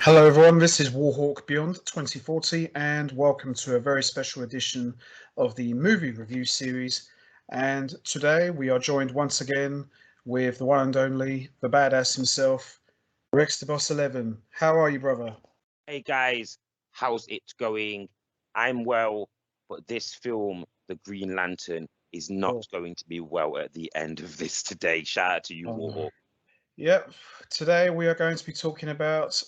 Hello, everyone. This is Warhawk Beyond 2040, and welcome to a very special edition of the movie review series. And today we are joined once again with the one and only, the badass himself, Rex the Boss 11. How are you, brother? Hey guys, how's it going? I'm well, but this film, The Green Lantern, is not going to be well at the end of this today. Shout out to you, Warhawk. Yep. Today we are going to be talking about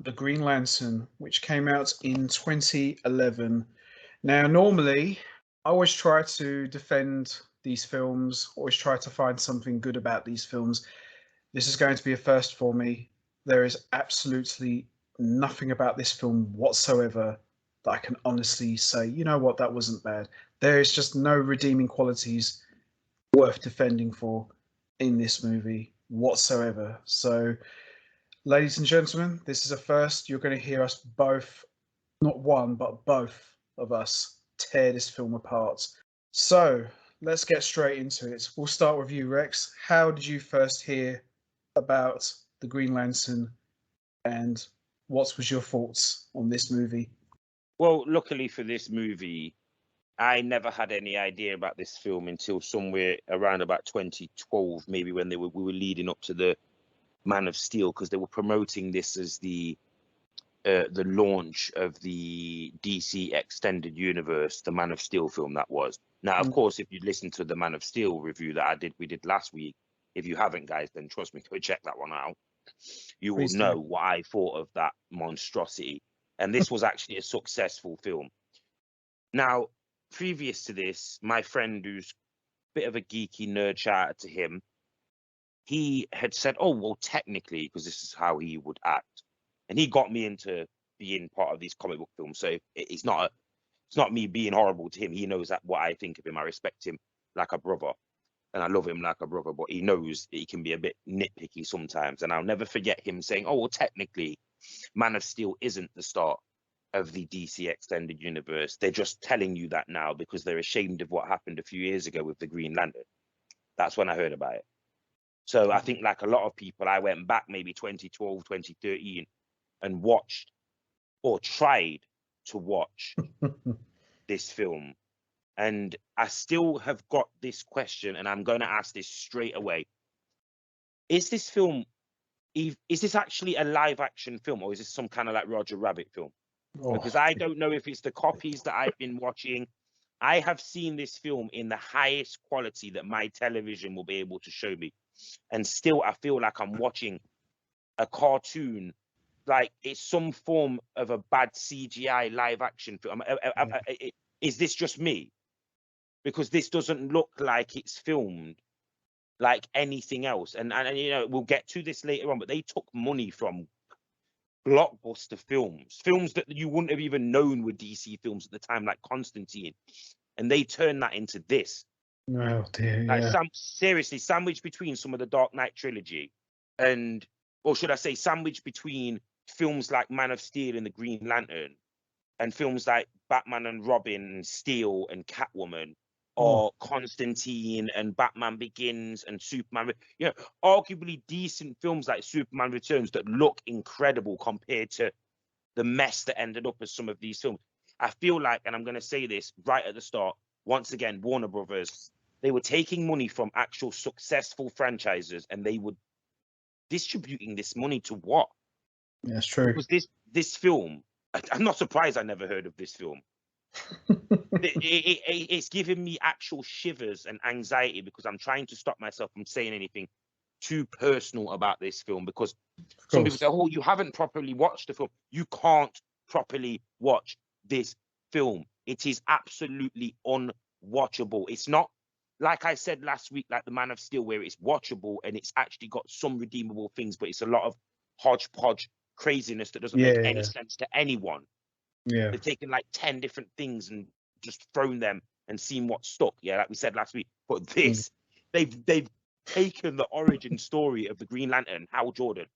The Green Lantern, which came out in 2011. Now, normally, I always try to defend these films, always try to find something good about these films. This is going to be a first for me. There is absolutely nothing about this film whatsoever that I can honestly say, you know what, that wasn't bad. There is just no redeeming qualities worth defending for in this movie whatsoever. So, ladies and gentlemen, this is a first. You're going to hear us both, not one, but both of us, tear this film apart. So, let's get straight into it. We'll start with you, Rex. How did you first hear about the Green Lantern, and what was your thoughts on this movie? Well, luckily for this movie, I never had any idea about this film until somewhere around about 2012, maybe when we were leading up to the Man of Steel, because they were promoting this as the launch of the DC Extended Universe, the Man of Steel film that was. Now, of course, if you listen to the Man of Steel review that we did last week, if you haven't, guys, then trust me, go check that one out. You will know what I thought of that monstrosity. And this was actually a successful film. Now, previous to this, my friend, who's a bit of a geeky nerd, shout out to him, he had said, oh, well, technically, because this is how he would act. And he got me into being part of these comic book films. So it's not me being horrible to him. He knows that what I think of him. I respect him like a brother, and I love him like a brother. But he knows that he can be a bit nitpicky sometimes. And I'll never forget him saying, "Oh, well, technically, Man of Steel isn't the start of the DC Extended Universe. They're just telling you that now because they're ashamed of what happened a few years ago with the Green Lantern." That's when I heard about it. So I think, like a lot of people, I went back maybe 2012, 2013 and watched or tried to watch this film. And I still have got this question, and I'm going to ask this straight away. Is this film, is this actually a live action film, or is this some kind of like Roger Rabbit film? Because I don't know if it's the copies that I've been watching. I have seen this film in the highest quality that my television will be able to show me. And still, I feel like I'm watching a cartoon, like it's some form of a bad CGI live action film. Is this just me? Because this doesn't look like it's filmed like anything else. And you know, we'll get to this later on, but they took money from blockbuster films that you wouldn't have even known were DC films at the time, like Constantine, and they turned that into this. Oh dear, like yeah. Seriously, sandwiched between some of the Dark Knight trilogy and, or should I say, sandwiched between films like Man of Steel and the Green Lantern and films like Batman and Robin and Steel and Catwoman, or Constantine and Batman Begins and Superman, you know, arguably decent films like Superman Returns that look incredible compared to the mess that ended up as some of these films. I feel like, and I'm going to say this right at the start, once again, Warner Brothers, they were taking money from actual successful franchises and they were distributing this money to what? That's true. Because this film, I'm not surprised I never heard of this film. It's giving me actual shivers and anxiety because I'm trying to stop myself from saying anything too personal about this film, because some people say, oh, you haven't properly watched the film. You can't properly watch this film. It is absolutely unwatchable. It's not, like I said last week, like the Man of Steel, where it's watchable and it's actually got some redeemable things, but it's a lot of hodgepodge craziness that doesn't make any sense to anyone. Yeah. They've taken like 10 different things and just thrown them and seen what stuck. Yeah, like we said last week. But this, they've taken the origin story of the Green Lantern, Hal Jordan,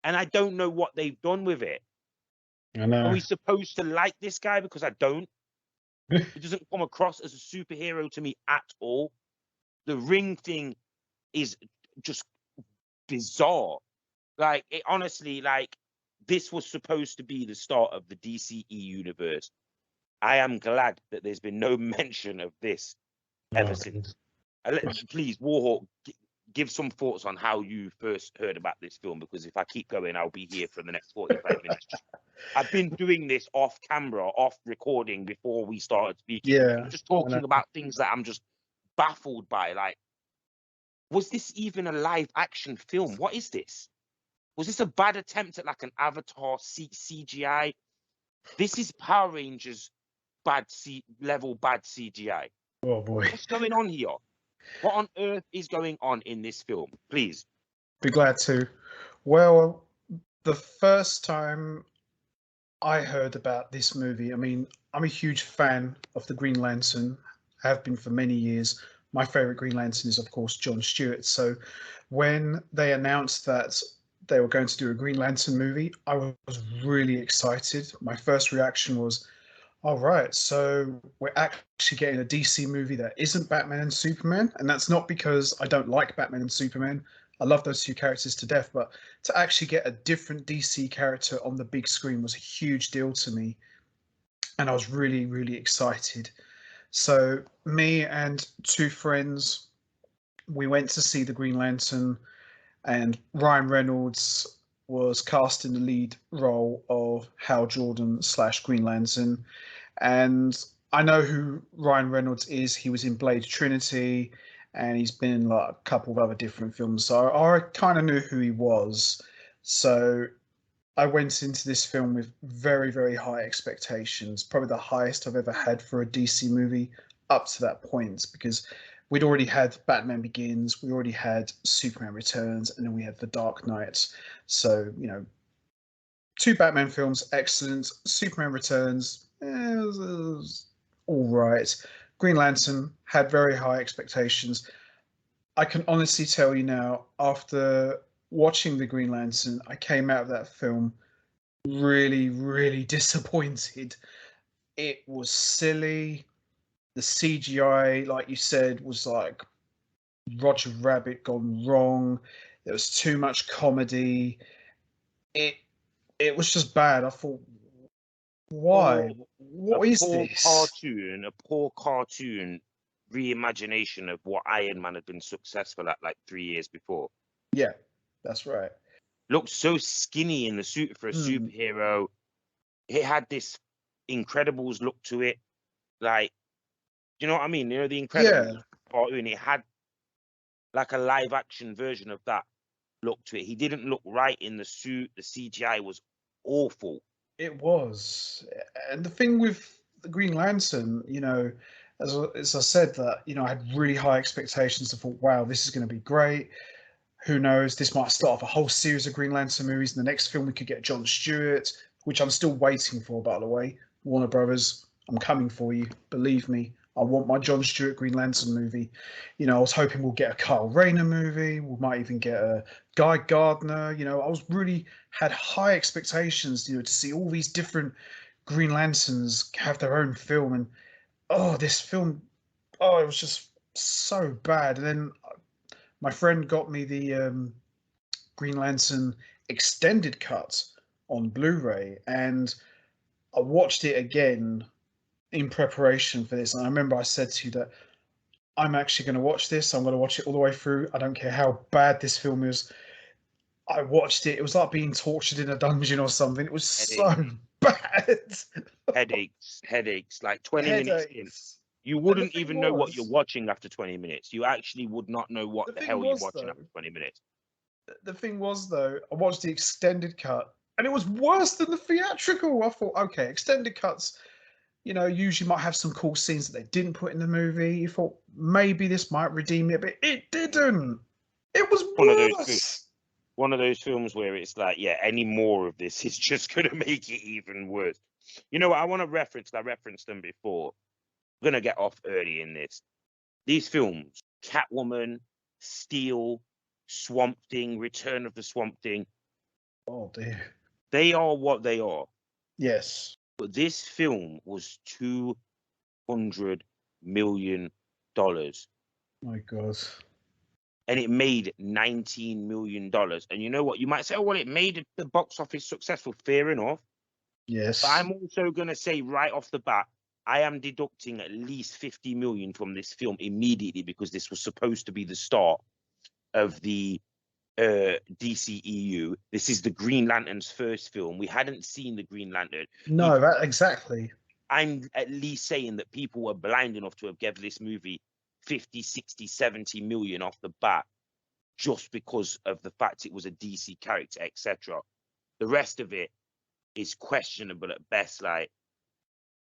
and I don't know what they've done with it. I know. Are we supposed to like this guy? Because I don't. It doesn't come across as a superhero to me at all. The ring thing is just bizarre. Like, it honestly, like, this was supposed to be the start of the DCE universe. I am glad that there's been no mention of this ever since. Please, Warhawk, give some thoughts on how you first heard about this film, because if I keep going, I'll be here for the next 45 minutes. I've been doing this off camera, off recording before we started speaking. Yeah, I'm just talking about things that I'm just baffled by. Like, was this even a live action film? What is this? Was this a bad attempt at like an Avatar CGI? This is Power Rangers bad CGI. Oh boy. What's going on here? What on earth is going on in this film? Please. Be glad to. Well, the first time I heard about this movie, I mean, I'm a huge fan of the Green Lantern, have been for many years. My favorite Green Lantern is, of course, John Stewart. So when they announced that they were going to do a Green Lantern movie, I was really excited. My first reaction was, all right, so we're actually getting a DC movie that isn't Batman and Superman. And that's not because I don't like Batman and Superman. I love those two characters to death, but to actually get a different DC character on the big screen was a huge deal to me. And I was really, really excited. So me and two friends, we went to see the Green Lantern, and Ryan Reynolds was cast in the lead role of Hal Jordan / Green Lantern. And I know who Ryan Reynolds is. He was in Blade Trinity, and he's been in like a couple of other different films. So I kind of knew who he was. So I went into this film with very, very high expectations, probably the highest I've ever had for a DC movie up to that point, because we'd already had Batman Begins, we already had Superman Returns, and then we had The Dark Knight. So, you know, two Batman films, excellent. Superman Returns, it was all right. Green Lantern had very high expectations. I can honestly tell you now, after watching the Green Lantern, I came out of that film really, really disappointed. It was silly. The CGI, like you said, was like Roger Rabbit gone wrong. There was too much comedy. It was just bad. I thought, why? What is this? A poor cartoon reimagination of what Iron Man had been successful at like 3 years before. Yeah, that's right. Looked so skinny in the suit for a superhero. It had this Incredibles look to it. Like, you know what I mean? You know, the Incredibles cartoon, it had like a live action version of that look to it. He didn't look right in the suit. The CGI was awful. It was. And the thing with the Green Lantern, you know, as I said, that, you know, I had really high expectations. I thought, wow, this is going to be great. Who knows? This might start off a whole series of Green Lantern movies. In the next film, we could get John Stewart, which I'm still waiting for, by the way. Warner Brothers, I'm coming for you. Believe me, I want my John Stewart Green Lantern movie. You know, I was hoping we'll get a Kyle Rayner movie. We might even get a Guy Gardner. You know, I was really had high expectations, you know, to see all these different Green Lanterns have their own film. And oh, this film, oh, it was just so bad. And then my friend got me the Green Lantern extended cut on Blu-ray, and I watched it again in preparation for this. And I remember I said to you that I'm actually going to watch this. I'm going to watch it all the way through. I don't care how bad this film is. I watched it. It was like being tortured in a dungeon or something. It was so bad. Headaches. Like 20 minutes in, you wouldn't even know what you're watching after 20 minutes. You actually would not know what the hell you're watching after 20 minutes. The thing was, though, I watched the extended cut, and it was worse than the theatrical. I thought, okay, extended cuts, you know, usually might have some cool scenes that they didn't put in the movie. You thought maybe this might redeem it, but it didn't. It was worse. One of those films where it's like, yeah, any more of this is just going to make it even worse. You know what? I want to reference, I referenced them before. I'm going to get off early in this. These films, Catwoman, Steel, Swamp Thing, Return of the Swamp Thing. Oh, dear. They are what they are. Yes. But this film was $200 million. My God. and it made $19 million. And you know what? You might say, oh, well, it made the box office successful. Fair enough. Yes. But I'm also going to say right off the bat, I am deducting at least 50 million from this film immediately, because this was supposed to be the start of the DCEU. This is the Green Lantern's first film. We hadn't seen the Green Lantern. No, that exactly. I'm at least saying that people were blind enough to have given this movie 50, 60, 70 million off the bat just because of the fact it was a DC character, etc. The rest of it is questionable at best. Like,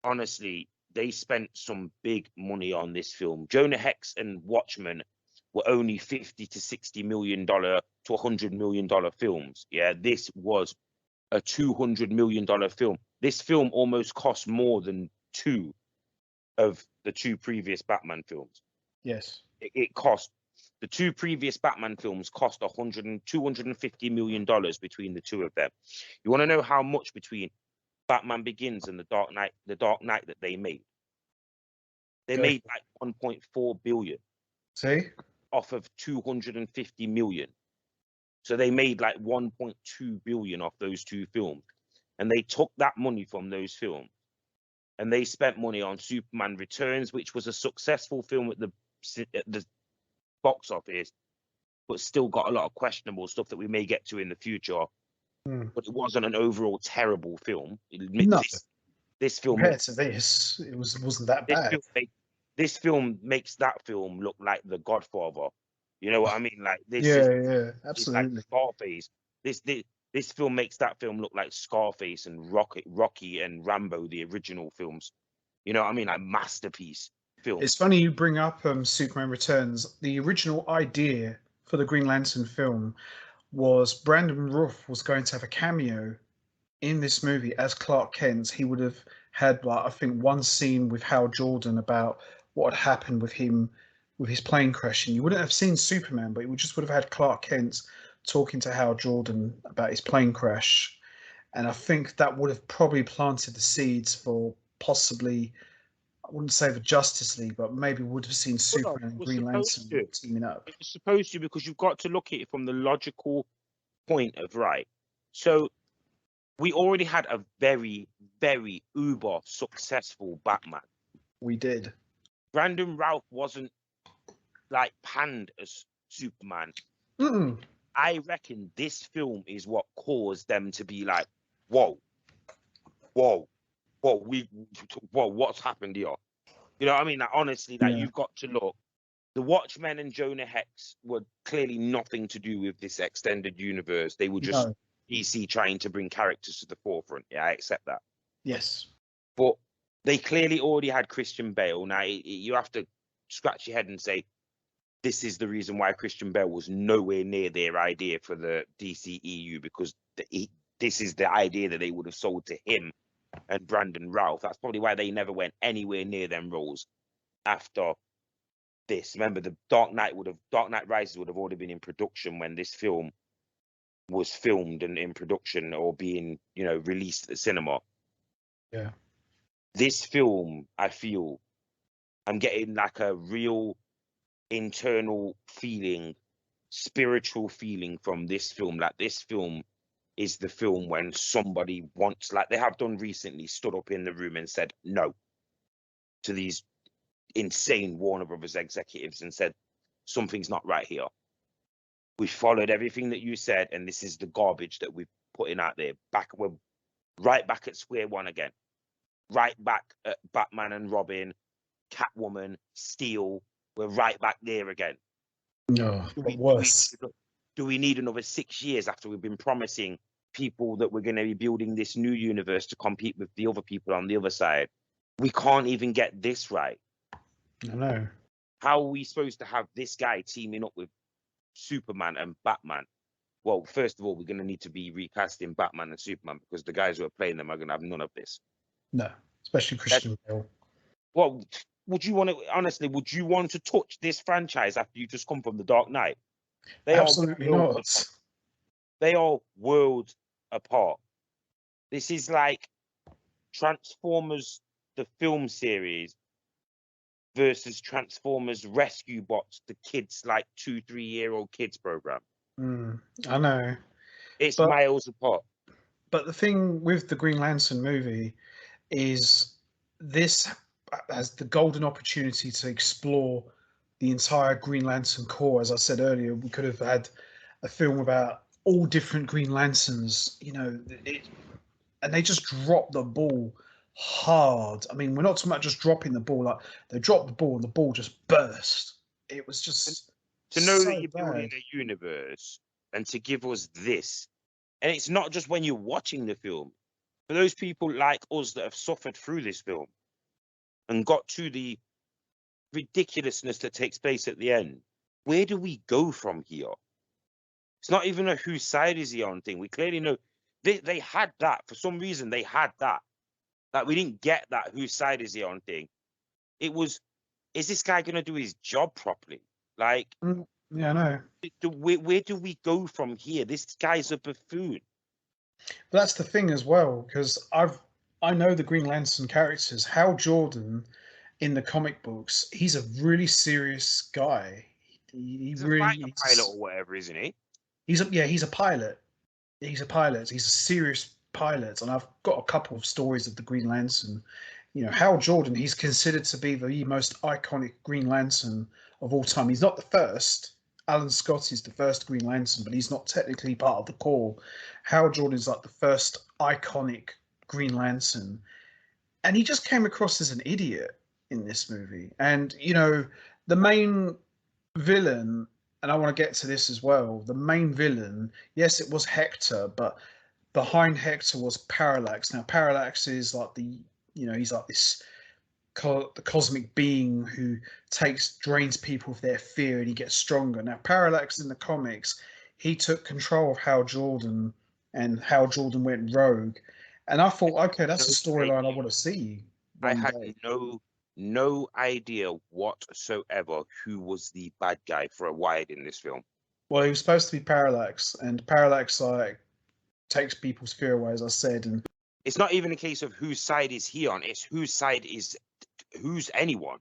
honestly, they spent some big money on this film. Jonah Hex and Watchmen were only $50 to $60 million to $100 million films. Yeah, this was a $200 million film. This film almost cost more than two of the two previous Batman films. Yes. It cost, the two previous Batman films cost $250 million between the two of them. You want to know how much between Batman Begins and the Dark Knight that they made? They made like 1.4 billion. See? Off of 250 million. So they made like 1.2 billion off those two films. And they took that money from those films and they spent money on Superman Returns, which was a successful film at the box office, but still got a lot of questionable stuff that we may get to in the future. But it wasn't an overall terrible film. No. This film, compared to this, it wasn't that bad. This film makes that film look like The Godfather. You know what I mean? Like this yeah, absolutely. Like Scarface. This film makes that film look like Scarface and Rocky and Rambo, the original films. You know what I mean? Like masterpiece film. It's funny you bring up Superman Returns. The original idea for the Green Lantern film was Brandon Routh was going to have a cameo in this movie as Clark Kent. He would have had, like, I think, one scene with Hal Jordan about what had happened with him with his plane crashing. You wouldn't have seen Superman, but you just would have had Clark Kent talking to Hal Jordan about his plane crash. And I think that would have probably planted the seeds for possibly, I wouldn't say the Justice League, but maybe would have seen Superman and Green Lantern teaming up. It was supposed to, because you've got to look at it from the logical point of, right, so we already had a very, very uber successful Batman. We did. Brandon Routh wasn't like panned as Superman. I reckon this film is what caused them to be like, whoa, what's happened here? You know what I mean? Like, honestly, like, you've got to look. The Watchmen and Jonah Hex were clearly nothing to do with this extended universe. They were just DC trying to bring characters to the forefront. Yeah, I accept that. Yes. But they clearly already had Christian Bale. Now, you have to scratch your head and say, this is the reason why Christian Bale was nowhere near their idea for the DCEU, because this is the idea that they would have sold to him and Brandon Routh. That's probably why they never went anywhere near them roles after this. Remember, the Dark Knight Rises would have already been in production when this film was filmed and in production or being, released at the cinema. Yeah. This film, I feel, I'm getting like a real internal feeling, spiritual feeling from this film. Like, this film is the film when somebody wants, like they have done recently, stood up in the room and said no to these insane Warner Brothers executives and said, something's not right here. We followed everything that you said, and this is the garbage that we're putting out there. We're right back at square one again. Right back at Batman and Robin, Catwoman, Steel. We're right back there again. No, but worse. Do we need another 6 years after we've been promising people that we're going to be building this new universe to compete with the other people on the other side? We can't even get this right. I know. How are we supposed to have this guy teaming up with Superman and Batman? Well, first of all, we're going to need to be recasting Batman and Superman, because the guys who are playing them are going to have none of this. No, especially Christian Bale. Well, would you want to touch this franchise after you just come from The Dark Knight? Absolutely not. They are worlds apart. This is like Transformers, the film series, versus Transformers Rescue Bots, the kids, like 2-3-year-old kids program. I know. It's But miles apart. But the thing with the Green Lantern movie is this has the golden opportunity to explore the entire Green Lantern core. As I said earlier, we could have had a film about all different Green Lanterns, and they just dropped the ball hard. I mean, we're not talking about just dropping the ball; like they dropped the ball and the ball just burst. It was just To know that so you're building bad. a universe and to give us this, and it's not just when you're watching the film. For those people like us that have suffered through this film and got to the ridiculousness that takes place at the end, where do we go from here? It's not even a whose side is he on thing. We clearly know they had that. For some reason, they had that. Like, we didn't get that whose side is he on thing. It was, is this guy going to do his job properly? Like, Yeah, I know. where do we go from here? This guy's a buffoon. But that's the thing as well, because I know the Green Lantern characters. Hal Jordan in the comic books, he's a really serious guy. He He's a really fighter pilot or whatever, isn't he? he's a pilot. He's a pilot. He's a serious pilot, and I've got a couple of stories of the Green Lantern. Hal Jordan, he's considered to be the most iconic Green Lantern of all time. He's not the first. Alan Scott is the first Green Lantern, but he's not technically part of the core. Hal Jordan's like the first iconic Green Lantern, and he just came across as an idiot in this movie. And the main villain, and I want to get to this as well. The main villain, yes, it was Hector, but behind Hector was Parallax. Now, Parallax is like he's like this the cosmic being who drains people of their fear, and he gets stronger. Now, Parallax in the comics, he took control of Hal Jordan, and Hal Jordan went rogue. And I thought, okay, that's a storyline I want to see. I had no idea whatsoever who was the bad guy for a while in this film. Well, he was supposed to be Parallax, and Parallax takes people's fear away, as I said. And it's not even a case of whose side is he on; it's whose side is who's anyone.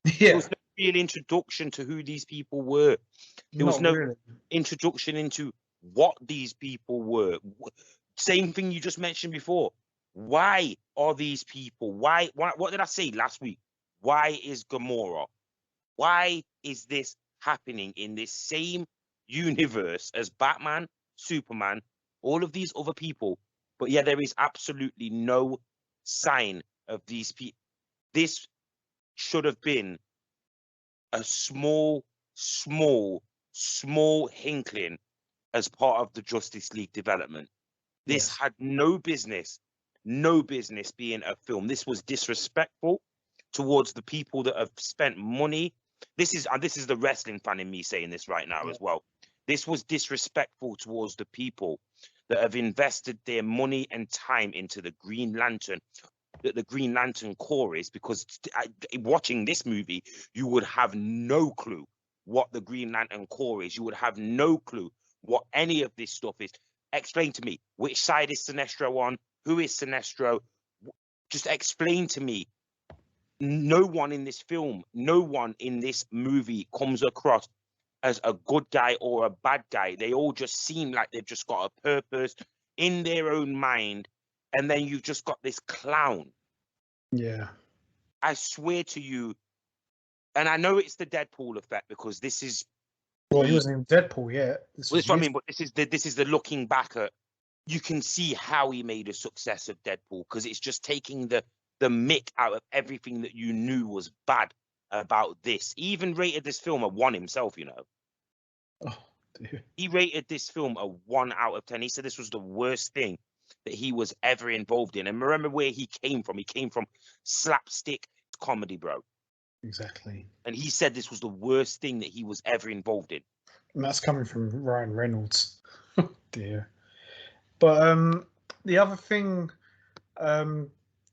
Yeah. There was no real introduction to who these people were. There was no really introduction into what these people were. Same thing you just mentioned before. Why are these people? Why? What did I say last week? Why is Gamora? Why is this happening in this same universe as Batman, Superman, all of these other people? But yeah, there is absolutely no sign of these people. This should have been a small inkling as part of the Justice League development. This had no business being a film. This was disrespectful towards the people that have spent money. This is the wrestling fan in me saying this right now as well. This was disrespectful towards the people that have invested their money and time into the Green Lantern, that the Green Lantern core is, because watching this movie, you would have no clue what the Green Lantern core is. You would have no clue what any of this stuff is. Explain to me, which side is Sinestro on? Who is Sinestro? Just explain to me. No one in this film, no one in this movie comes across as a good guy or a bad guy. They all just seem like they've just got a purpose in their own mind. And then you've just got this clown. Yeah. I swear to you, and I know it's the Deadpool effect, because this is... Well, he wasn't even Deadpool yet. That's what I mean, but this is the looking back at... You can see how he made a success of Deadpool, because it's just taking the mick out of everything that you knew was bad about this. He even rated this film a 1 himself, Oh, dear. He rated this film a 1 out of 10. He said this was the worst thing that he was ever involved in. And remember where he came from. He came from slapstick comedy, bro. Exactly. And he said this was the worst thing that he was ever involved in. And that's coming from Ryan Reynolds. Oh, dear. But the other thing that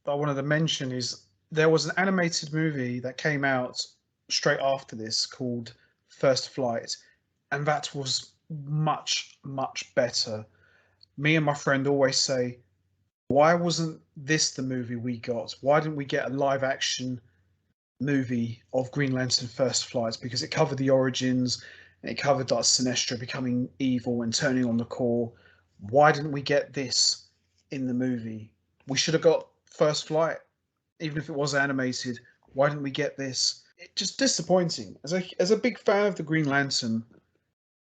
I wanted to mention is there was an animated movie that came out straight after this called First Flight, and that was much, much better. Me and my friend always say, why wasn't this the movie we got? Why didn't we get a live action movie of Green Lantern First Flight because it covered the origins and it covered like Sinestro becoming evil and turning on the core. Why didn't we get this in the movie? We should have got First Flight, even if it was animated. Why didn't we get this? It's just disappointing. As a big fan of the Green Lantern,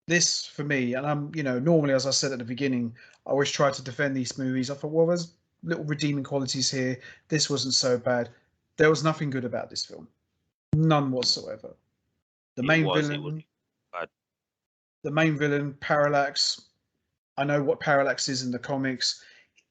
this for me, and I'm normally, as I said at the beginning, I always try to defend these movies. I thought, well, there's little redeeming qualities here. This wasn't so bad. There was nothing good about this film, none whatsoever. The main It was villain, bad. the main villain, Parallax. I know what Parallax is in the comics.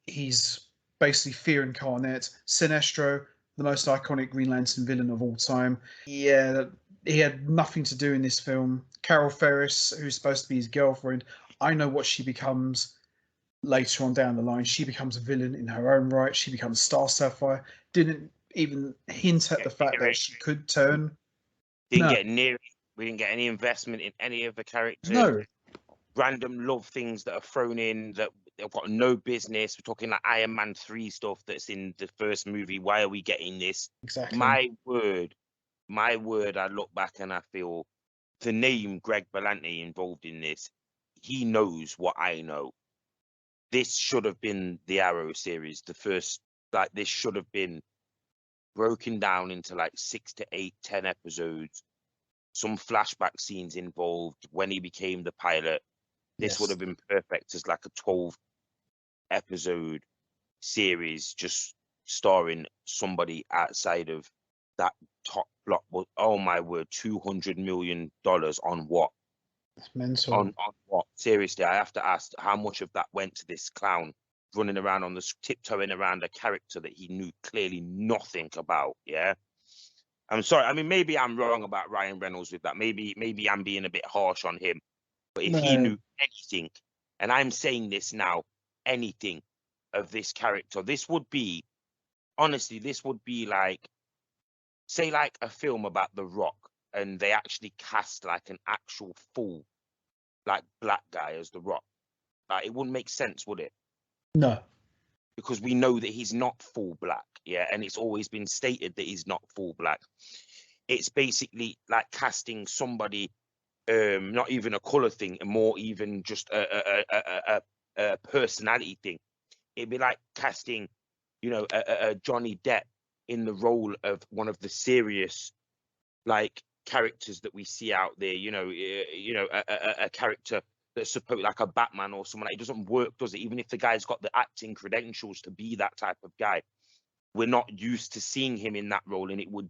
He's basically Fear incarnate. Sinestro, the most iconic Green Lantern villain of all time. Yeah, he had nothing to do in this film. Carol Ferris, who's supposed to be his girlfriend, I know what she becomes later on down the line. She becomes a villain in her own right. She becomes Star Sapphire. Didn't even hint at the fact that she could turn. Didn't No. get near it. We didn't get any investment in any of the characters. No. Random love things that are thrown in that they've got no business. We're talking like Iron Man 3 stuff that's in the first movie. Why are we getting this? Exactly. My word, I look back and I feel the name Greg Berlanti involved in this, he knows what I know. This should have been the Arrow series, the first, this should have been broken down into 6 to 8, 10 episodes, some flashback scenes involved when he became the pilot. This would have been perfect as a 12 episode series, just starring somebody outside of that top block. Oh my word, $200 million on what? That's mental. On what? Seriously, I have to ask how much of that went to this clown running around on the tiptoeing around a character that he knew clearly nothing about. Yeah. I'm sorry. I mean, maybe I'm wrong about Ryan Reynolds with that. Maybe I'm being a bit harsh on him. But if he knew anything, and I'm saying this now, anything of this character, this would be, honestly, this would be say a film about The Rock, and they actually cast an actual full, black guy as The Rock. It wouldn't make sense, would it? No. Because we know that he's not full black, yeah, and it's always been stated that he's not full black. It's basically like casting somebody, not even a color thing, more even just a personality thing. It'd be like casting, a Johnny Depp in the role of one of the serious, characters that we see out there. A character that's supposed a Batman or someone. It doesn't work, does it? Even if the guy's got the acting credentials to be that type of guy, we're not used to seeing him in that role, and it would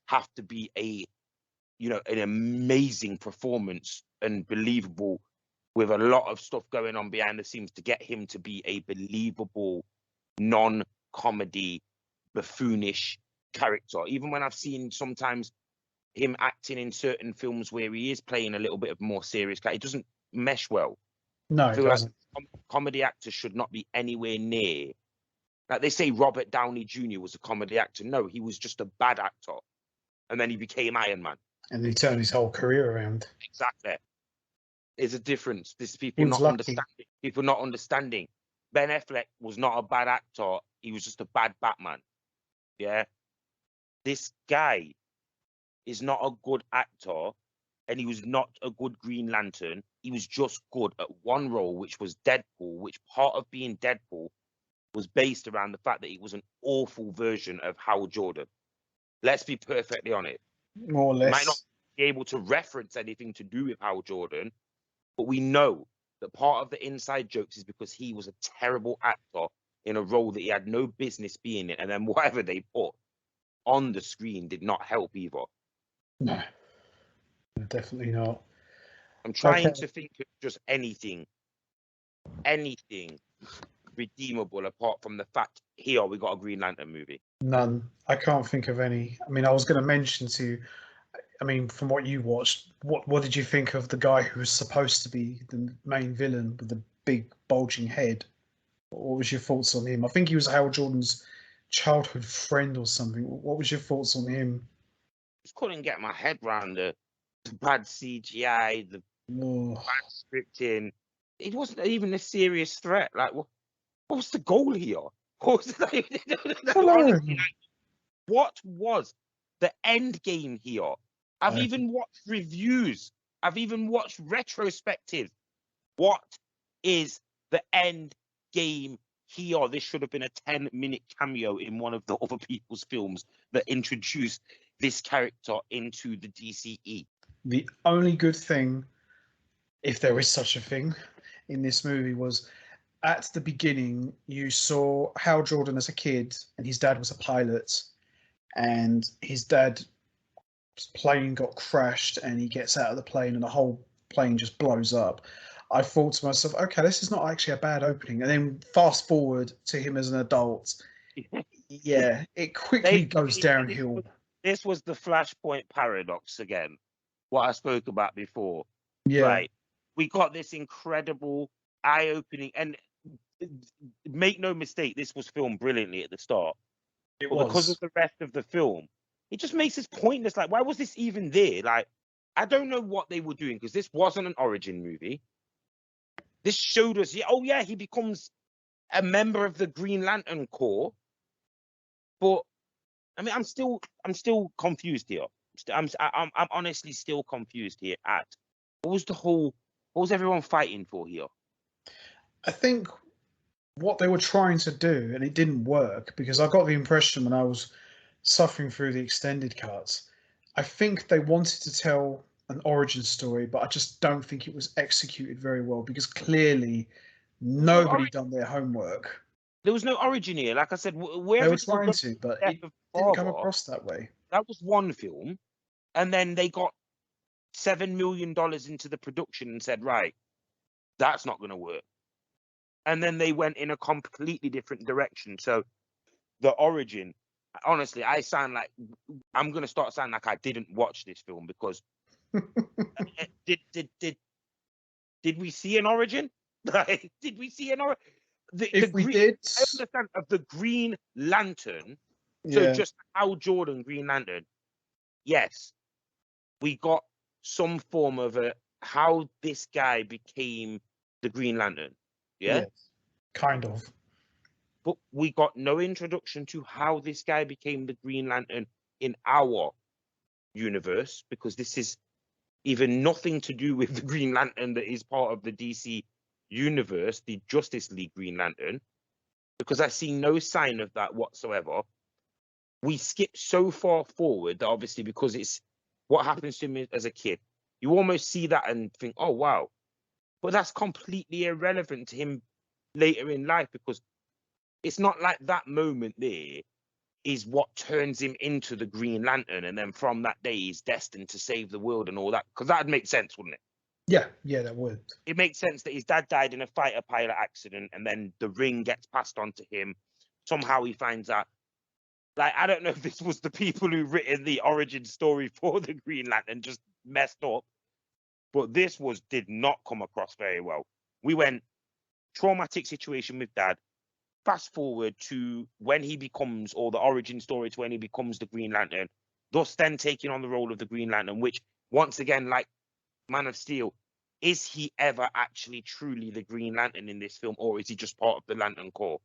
have to be an amazing performance and believable, with a lot of stuff going on behind the scenes to get him to be a believable, non-comedy, buffoonish character. Even when I've seen sometimes him acting in certain films where he is playing a little bit of more serious guy, it doesn't mesh well. No, I feel it doesn't. Comedy actors should not be anywhere near. They say Robert Downey Jr. was a comedy actor. No, he was just a bad actor. And then he became Iron Man. And he turned his whole career around. Exactly. There's a difference. There's people not understanding. People not understanding. Ben Affleck was not a bad actor. He was just a bad Batman. Yeah. This guy is not a good actor, and he was not a good Green Lantern. He was just good at one role, which was Deadpool, which part of being Deadpool was based around the fact that he was an awful version of Hal Jordan. Let's be perfectly honest. More or less. He might not be able to reference anything to do with Hal Jordan, but we know that part of the inside jokes is because he was a terrible actor in a role that he had no business being in, and then whatever they put on the screen did not help either. No, definitely not. I'm trying to think of just anything redeemable apart from the fact here we got a Green Lantern movie. None. I can't think of any. I mean, I was going to mention to you, from what you watched, what did you think of the guy who was supposed to be the main villain with the big bulging head? What was your thoughts on him? I think he was Hal Jordan's childhood friend or something. What was your thoughts on him? Just couldn't get my head around the bad CGI, the bad scripting. It wasn't even a serious threat. What was the goal here? What was the end game here. I've even watched reviews. I've even watched retrospectives. What is the end game here? This should have been a 10-minute cameo in one of the other people's films that introduced this character into the DCE. The only good thing, if there is such a thing, in this movie was at the beginning you saw Hal Jordan as a kid, and his dad was a pilot, and his dad's plane got crashed, and he gets out of the plane, and the whole plane just blows up. I thought to myself, okay, this is not actually a bad opening. And then fast forward to him as an adult, yeah, it quickly goes downhill. This was the Flashpoint Paradox again, what I spoke about before. Yeah. Right. We got this incredible eye-opening, and make no mistake, this was filmed brilliantly at the start. But because of the rest of the film, it just makes this pointless. Like, why was this even there? Like, I don't know what they were doing, because this wasn't an origin movie. This showed us, he becomes a member of the Green Lantern Corps. But I mean, I'm still confused here. I'm honestly still confused here. What was everyone fighting for here? I think what they were trying to do, and it didn't work, because I got the impression when I was suffering through the extended cuts, I think they wanted to tell an origin story, but I just don't think it was executed very well, because clearly nobody done their homework. There was no origin here. Like I said, they were trying to, but it didn't come across that way. That was one film, and then they got $7 million into the production and said, right, that's not going to work. And then they went in a completely different direction. So the origin, honestly, I'm going to start sounding like I didn't watch this film, because did we see an origin? Did we see an origin? If we did, I understand of the Green Lantern. So just Hal Jordan, Green Lantern. Yes, we got some form of how this guy became the Green Lantern. Yeah, yes, kind of. But we got no introduction to how this guy became the Green Lantern in our universe, because this is even nothing to do with the Green Lantern that is part of the DC universe, the Justice League Green Lantern, because I see no sign of that whatsoever. We skip so far forward that obviously, because it's what happens to him as a kid, you almost see that and think, oh, wow. But that's completely irrelevant to him later in life, because it's not like that moment there is what turns him into the Green Lantern, and then from that day he's destined to save the world and all that, because that'd make sense, wouldn't it? Yeah, that would. It makes sense that his dad died in a fighter pilot accident, and then the ring gets passed on to him. Somehow he finds out. Like, I don't know if this was the people who written the origin story for the Green Lantern just messed up, but this did not come across very well. We went traumatic situation with dad, fast forward to when he becomes, or the origin story to when he becomes the Green Lantern, thus then taking on the role of the Green Lantern, which, once again, like Man of Steel, is he ever actually truly the Green Lantern in this film, or is he just part of the Lantern Corps?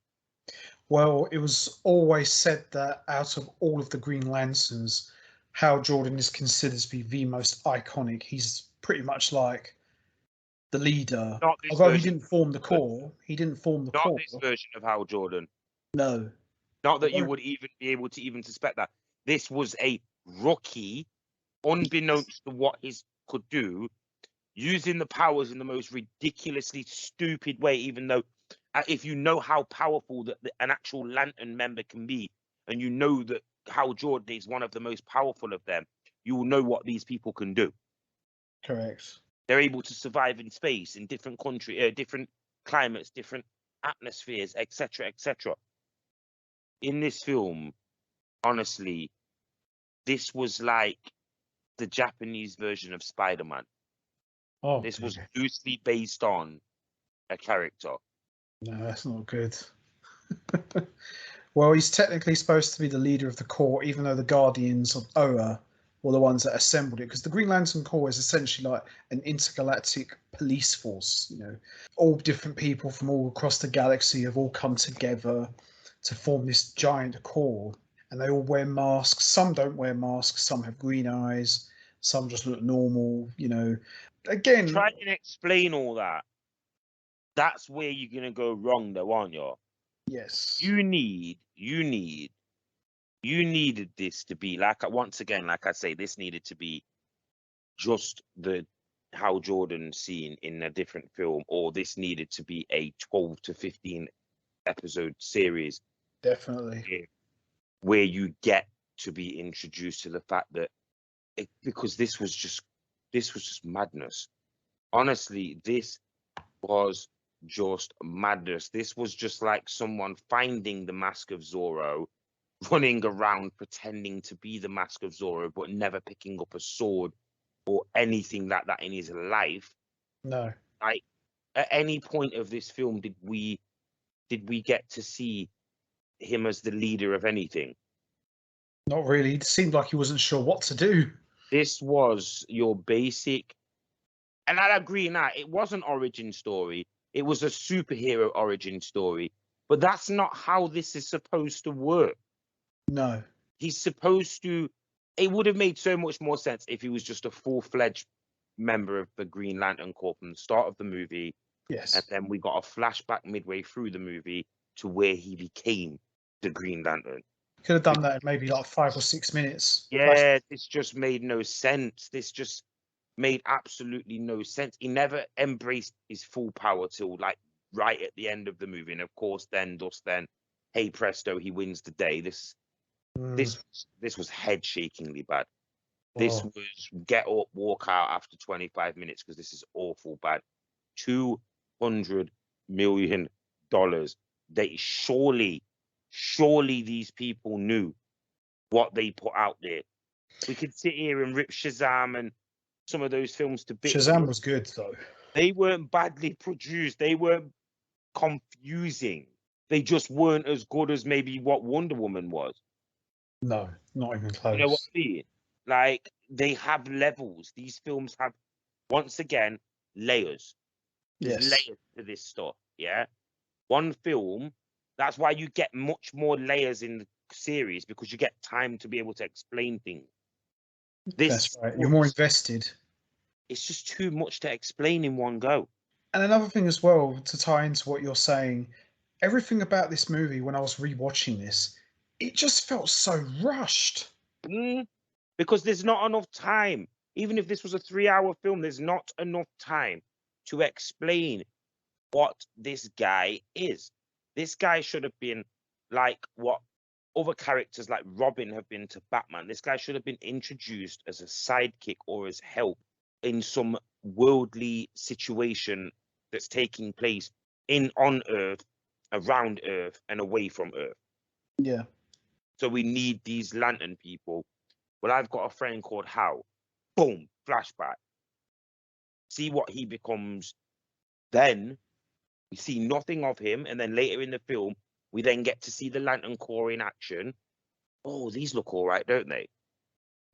Well, it was always said that out of all of the Green Lanterns, Hal Jordan is considered to be the most iconic. He's pretty much like the leader. Although he didn't form the Corps. Not this version of Hal Jordan. No. Not that you would even be able to even suspect that. This was a rookie, unbeknownst to what he could do, using the powers in the most ridiculously stupid way, even though if you know how powerful an actual Lantern member can be, and you know that Hal Jordan is one of the most powerful of them, you will know what these people can do. Correct. They're able to survive in space, in different countries, different climates, different atmospheres, etc., etc. In this film, honestly, this was like the Japanese version of Spider-Man. Oh, this was loosely based on a character. No, that's not good. Well, he's technically supposed to be the leader of the Corps, even though the Guardians of Oa were the ones that assembled it, because the Green Lantern Corps is essentially like an intergalactic police force. All different people from all across the galaxy have all come together to form this giant corps. and they all wear masks. Some don't wear masks. Some have green eyes. Some just look normal. You know, again, Try and explain all that. That's where you're gonna go wrong, though, aren't you? yes, You needed this to be like, once again, like I say, this needed to be just the Hal Jordan scene in a different film, or this needed to be a 12 to 15 episode series definitely. where you get to be introduced to the fact that because this was just madness. Honestly, this was just madness. This was just like someone finding the mask of Zorro, running around pretending to be the mask of Zorro, but never picking up a sword or anything like that in his life. No, Like, at any point of this film did we get to see him as the leader of anything? not really. It seemed like he wasn't sure what to do. This was your basic, and I agree in that it was an origin story. It was a superhero origin story, but that's not how this is supposed to work. No, He's supposed to. It would have made so much more sense if he was just a full-fledged member of the Green Lantern Corps from the start of the movie, and yes, then we got a flashback midway through the movie to where he became the Green Lantern. could have done that in maybe like 5 or 6 minutes. Yeah, this just made no sense. This just made absolutely no sense. He never embraced his full power till like right at the end of the movie, and of course, then hey presto, he wins the day. This was head shakingly bad. This Oh, was get up, walk out after 25 minutes because this is awful bad. $200 million. They surely these people knew what they put out there. We could sit here and rip Shazam and some of those films to bits. Shazam was good though. They weren't badly produced. They weren't confusing. They just weren't as good as maybe what Wonder Woman was. No, not even close. You know what I mean? Like, they have levels. These films have, once again, layers. There's Yes, layers to this stuff. Yeah. One film, that's why you get much more layers in the series, because you get time to be able to explain things. that's right. You're more invested. It's just too much to explain in one go. And another thing as well, to tie into what you're saying, everything about this movie, when I was rewatching this, it just felt so rushed. Because there's not enough time. Even if this was a 3-hour film, there's not enough time to explain what this guy is. This guy should have been like what other characters like Robin have been to Batman. This guy should have been introduced as a sidekick or as help in some worldly situation that's taking place on Earth, around Earth, and away from Earth. Yeah. So we need these lantern people. Well, I've got a friend called Hal. Boom, flashback. See what he becomes. Then we see nothing of him, and then later in the film, we then get to see the Lantern Corps in action. Oh, these look all right, don't they?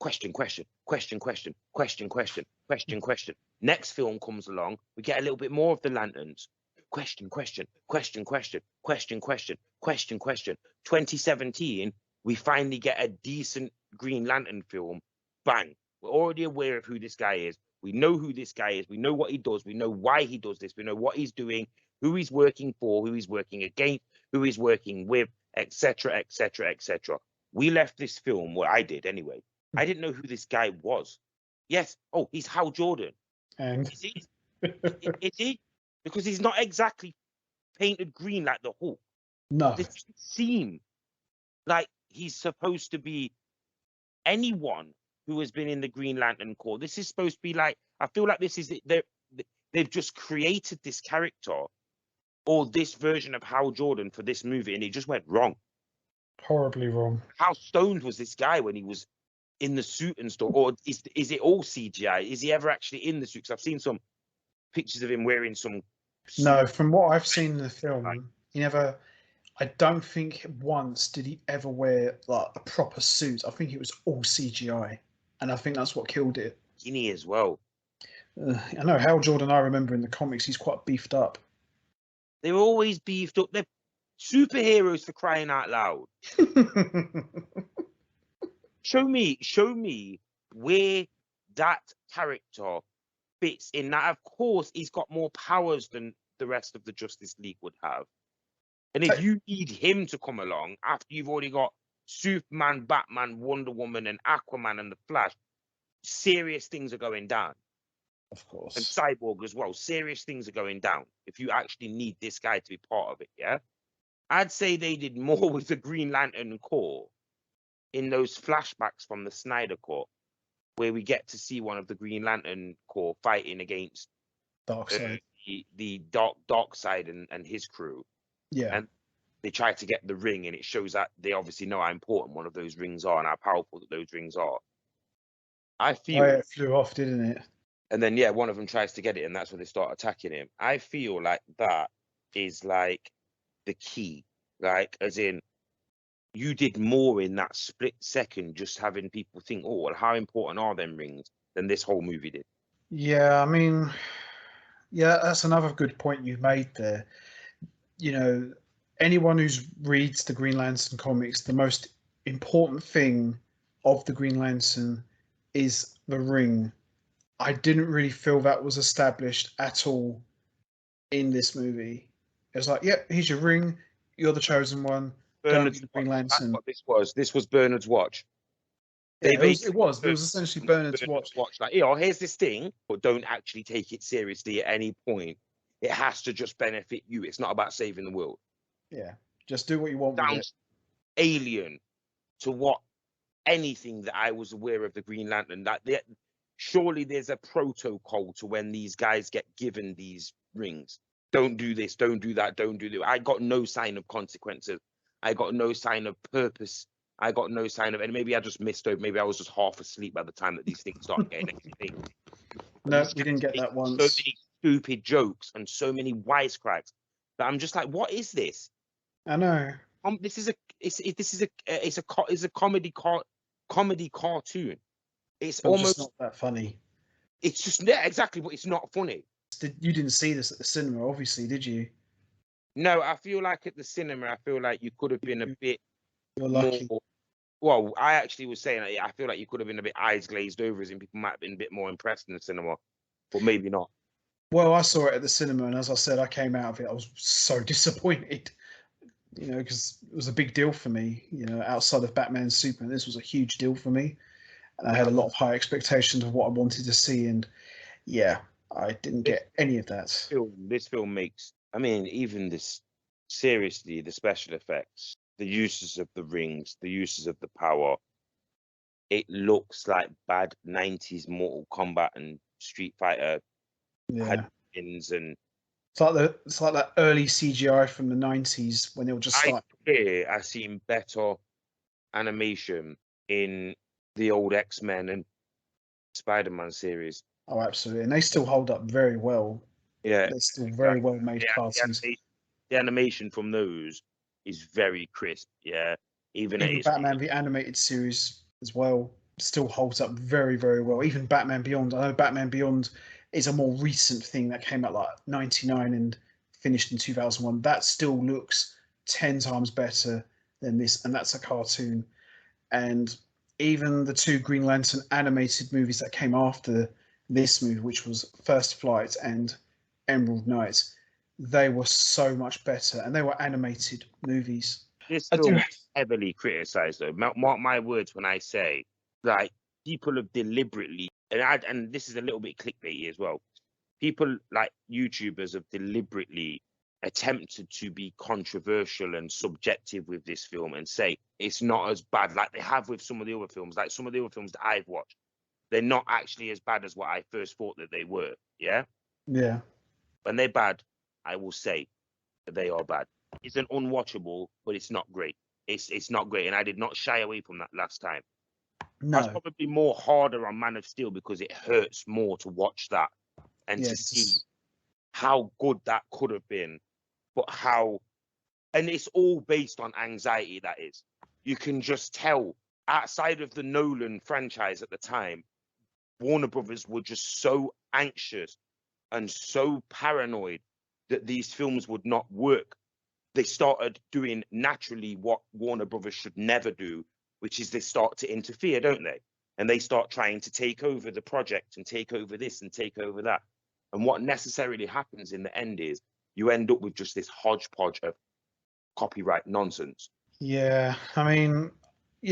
Question, question, question, question, question, question, question, question. Next film comes along, we get a little bit more of the lanterns. Question, question, question, question, question, question, question, question. 2017, we finally get a decent Green Lantern film. Bang. We're already aware of who this guy is. We know who this guy is. We know what he does. We know why he does this. We know what he's doing, who he's working for, who he's working against, who he's working with, etc., etc., etc. We left this film, well, I did anyway. I didn't know who this guy was. Yes. Oh, he's Hal Jordan. And Is he? Is he? Because he's not exactly painted green like the Hulk. no, This doesn't seem like he's supposed to be anyone who has been in the Green Lantern Corps. This is supposed to be like, I feel like this is they've just created this character or this version of Hal Jordan for this movie, and it just went wrong. horribly wrong. How stoned was this guy when he was in the suit and stuff? Or is it all CGI? Is he ever actually in the suit? Because I've seen some pictures of him wearing some suit. No, from what I've seen in the film, he never. I don't think once did he ever wear like a proper suit. I think it was all CGI, and I think that's what killed it. Skinny as well. I know Hal Jordan. I remember in the comics, he's quite beefed up. They were always beefed up. Superheroes, for crying out loud. Show me where that character fits in. Now, of course, he's got more powers than the rest of the Justice League would have. And if you need him to come along after you've already got Superman, Batman, Wonder Woman, and Aquaman and the Flash, serious things are going down. Of course. And Cyborg as well. Serious things are going down if you actually need this guy to be part of it, yeah? I'd say they did more with the Green Lantern Corps in those flashbacks from the Snyder Corps, where we get to see one of the Green Lantern Corps fighting against Darkseid. the dark side and his crew. Yeah. And they try to get the ring, and it shows that they obviously know how important one of those rings are and how powerful that those rings are. I feel it flew off, didn't it? And then, yeah, one of them tries to get it, and that's when they start attacking him. I feel like that is like the key, like, as in, you did more in that split second, just having people think, oh, well, how important are them rings, than this whole movie did. Yeah, I mean, yeah, that's another good point you made there. You know, anyone who reads the Green Lantern comics, the most important thing of the Green Lantern is the ring. I didn't really feel that was established at all in this movie. It's like, yep, here's your ring. You're the chosen one. Go be the Green Lantern. That's what this was Bernard's watch. Yeah, it was essentially Bernard's watch. Like, here's this thing, but don't actually take it seriously at any point. It has to just benefit you. It's not about saving the world. Yeah, just do what you want with it. Alien to what anything that I was aware of the Green Lantern. That surely there's a protocol to when these guys get given these rings. Don't do this, don't do that, don't do that. I got no sign of consequences. I got no sign of purpose. I got no sign of, and maybe I just missed out. Maybe I was just half asleep by the time that these things start getting anything. No, we didn't get that once. So many stupid jokes and so many wisecracks that I'm just like, what is this? I know. This is a comedy cartoon. It's but almost not that funny. It's just, yeah, exactly, but it's not funny. You didn't see this at the cinema, obviously, did you? No, I feel like at the cinema, I feel like you could have been a bit You're lucky. more. Well, I actually was saying, I feel like you could have been a bit eyes glazed over, as in people might have been a bit more impressed in the cinema, but maybe not. Well, I saw it at the cinema, and as I said, I came out of it. I was so disappointed, because it was a big deal for me. Outside of Batman and Superman, this was a huge deal for me, and I had a lot of high expectations of what I wanted to see, and yeah, I didn't get any of that. This film makes, I mean, even this, seriously, the special effects, the uses of the rings, the uses of the power, it looks like bad 90s Mortal Kombat and Street Fighter had pins, and it's like that early CGI from the 90s when they were just I've seen better animation in the old X-Men and Spider-Man series. Oh, absolutely. And they still hold up very well. Yeah. They're still very well made cartoons. The animation from those is very crisp, yeah. Even Batman, the animated series as well, still holds up very, very well. Even Batman Beyond. I know Batman Beyond is a more recent thing that came out like 99 and finished in 2001. That still looks 10 times better than this, and that's a cartoon. And even the two Green Lantern animated movies that came after this movie, which was First Flight and Emerald Knight, they were so much better, and they were animated movies. This film is heavily criticized, though. Mark my words when I say, like, people have deliberately, and this is a little bit clickbaity as well, people like YouTubers have deliberately attempted to be controversial and subjective with this film and say it's not as bad like they have with some of the other films. Like some of the other films that I've watched, they're not actually as bad as what I first thought that they were. Yeah. When they're bad, I will say that they are bad. It's an unwatchable, but it's not great. It's not great, and I did not shy away from that last time. No. I was probably more harder on Man of Steel because it hurts more to watch that and to see how good that could have been, but how, and it's all based on anxiety. That is, you can just tell outside of the Nolan franchise at the time, Warner Brothers were just so anxious and so paranoid that these films would not work they started doing naturally what Warner Brothers should never do, which is they start to interfere, don't they? And they start trying to take over the project and take over this and take over that. And what necessarily happens in the end is you end up with just this hodgepodge of copyright nonsense. Yeah, I mean,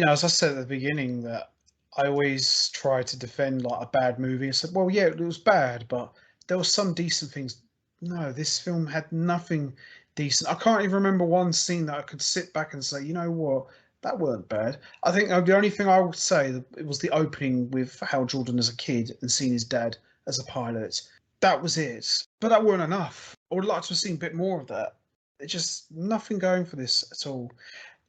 as I said at the beginning, that I always try to defend like a bad movie. I said, well, yeah, it was bad, but there were some decent things. No, this film had nothing decent. I can't even remember one scene that I could sit back and say, you know what, that weren't bad. I think the only thing I would say it was the opening with Hal Jordan as a kid and seeing his dad as a pilot. That was it, but that weren't enough. I would like to have seen a bit more of that. It's just nothing going for this at all.